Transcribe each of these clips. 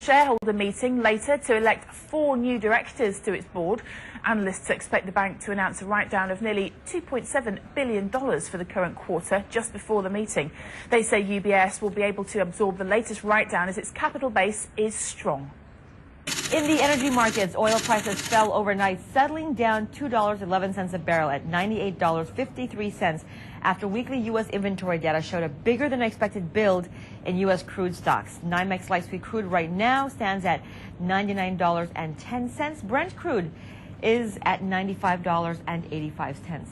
shareholder meeting later to elect 4 new directors to its board. Analysts expect the bank to announce a write-down of nearly $2.7 billion for the current quarter just before the meeting. They say UBS will be able to absorb the latest write-down as its capital base is strong. In the energy markets, oil prices fell overnight, settling down $2.11 a barrel at $98.53 after weekly U.S. inventory data showed a bigger than expected build in U.S. crude stocks. NYMEX light sweet crude right now stands at $99.10. Brent crude is at $95.85.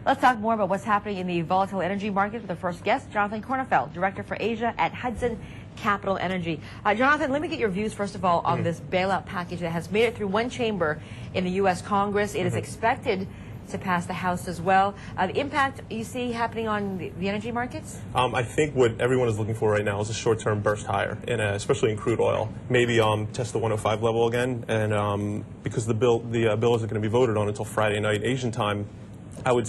Let's talk more about what's happening in the volatile energy market with the first guest, Jonathan Kornfeld, Director for Asia at Hudson Capital Energy. Jonathan, let me get your views, first of all, on this bailout package that has made it through one chamber in the U.S. Congress. It is expected to pass the House as well. The impact you see happening on the energy markets? I think what everyone is looking for right now is a short-term burst higher, and especially in crude oil. Maybe test the 105 level again, and because the bill isn't going to be voted on until Friday night Asian time, I would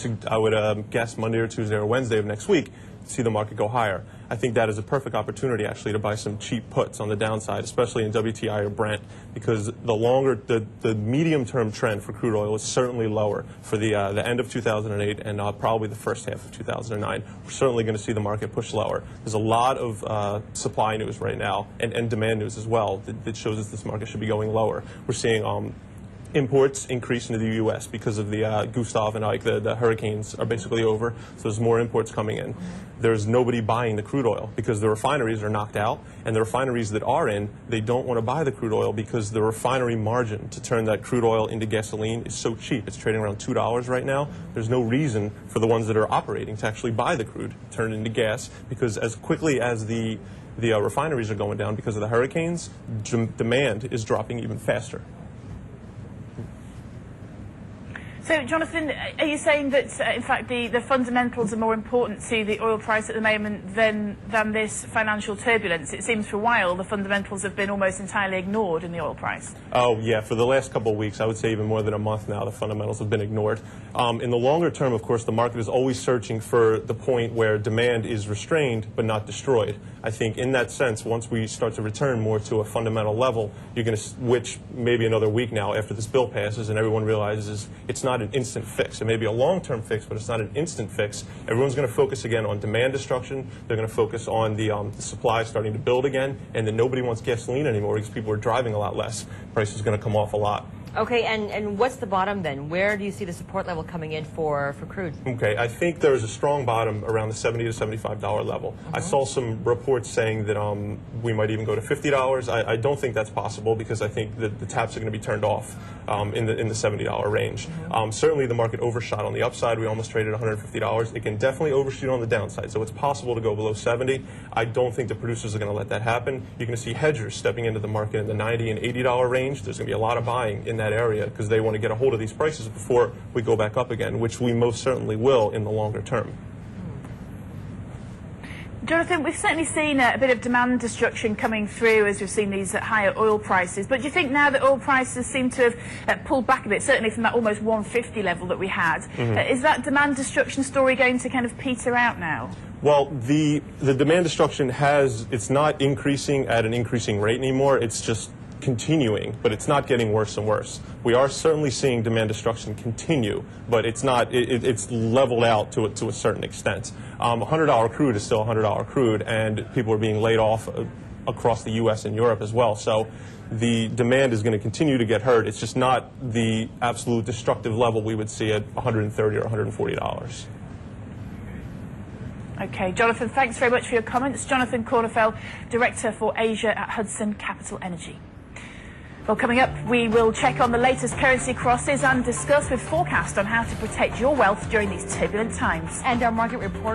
guess Monday or Tuesday or Wednesday of next week to see the market go higher. I think that is a perfect opportunity actually to buy some cheap puts on the downside, especially in WTI or Brent, because the medium-term trend for crude oil is certainly lower for the end of 2008 and probably the first half of 2009. We're certainly going to see the market push lower. There's a lot of supply news right now and demand news as well that shows us this market should be going lower. We're seeing imports increase into the U.S. because of the Gustav and Ike. The hurricanes are basically over, so there's more imports coming in. There's nobody buying the crude oil because the refineries are knocked out, and the refineries that are in, they don't want to buy the crude oil because the refinery margin to turn that crude oil into gasoline is so cheap. It's trading around $2 right now. There's no reason for the ones that are operating to actually buy the crude, turn it into gas, because as quickly as the refineries are going down because of the hurricanes, demand is dropping even faster. So, Jonathan, are you saying that, in fact, the fundamentals are more important to the oil price at the moment than this financial turbulence? It seems for a while the fundamentals have been almost entirely ignored in the oil price. Oh, yeah. For the last couple of weeks, I would say even more than a month now, the fundamentals have been ignored. In the longer term, of course, the market is always searching for the point where demand is restrained but not destroyed. I think in that sense, once we start to return more to a fundamental level, you're going to switch maybe another week now after this bill passes and everyone realizes it's not an instant fix. It may be a long-term fix, but it's not an instant fix. Everyone's going to focus again on demand destruction. They're going to focus on the supply starting to build again, and then nobody wants gasoline anymore because people are driving a lot less. Price is going to come off a lot. Okay, and what's the bottom then? Where do you see the support level coming in for crude? Okay, I think there's a strong bottom around the $70 to $75 level. I saw some reports saying that we might even go to $50. I don't think that's possible because I think that the taps are going to be turned off in the $70 range. Certainly the market overshot on the upside. We almost traded $150. It can definitely overshoot on the downside, so it's possible to go below 70. I don't think the producers are going to let that happen. You're going to see hedgers stepping into the market in the $90 and $80 range. There's going to be a lot of buying in that area because they want to get a hold of these prices before we go back up again, which we most certainly will in the longer term. Jonathan, we've certainly seen a bit of demand destruction coming through as we've seen these higher oil prices. But do you think now that oil prices seem to have pulled back a bit, certainly from that almost 150 level that we had, is that demand destruction story going to kind of peter out now? Well, the demand destruction it's not increasing at an increasing rate anymore. It's just continuing, but it's not getting worse and worse. We are certainly seeing demand destruction continue, but it's not. It's leveled out to a certain extent. $100 crude is still $100 crude, and people are being laid off across the U.S. and Europe as well. So the demand is going to continue to get hurt. It's just not the absolute destructive level we would see at $130 or $140. Okay, Jonathan, thanks very much for your comments. Jonathan Kornfeld, Director for Asia at Hudson Capital Energy. Well, coming up, we will check on the latest currency crosses and discuss with forecast on how to protect your wealth during these turbulent times. And our market report